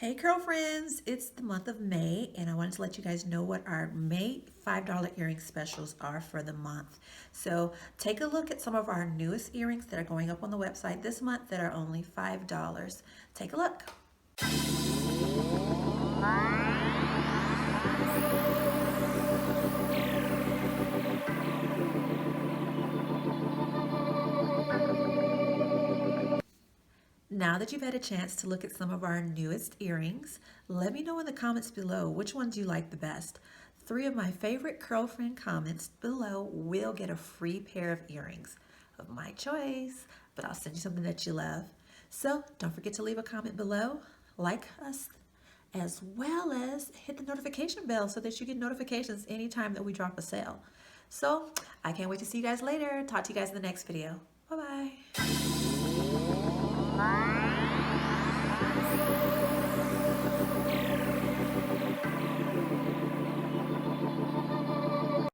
Hey girlfriends, it's the month of May and I wanted to let you guys know what our May $5 earring specials are for the month. So take a look at some of our newest earrings that are going up on the website this month that are only $5. Take a look. Now that you've had a chance to look at some of our newest earrings, let me know in the comments below which ones you like the best. 3 of my favorite girlfriend comments below will get a free pair of earrings of my choice, but I'll send you something that you love. So don't forget to leave a comment below, like us, as well as hit the notification bell so that you get notifications anytime that we drop a sale. So I can't wait to see you guys later. Talk to you guys in the next video. Bye-bye.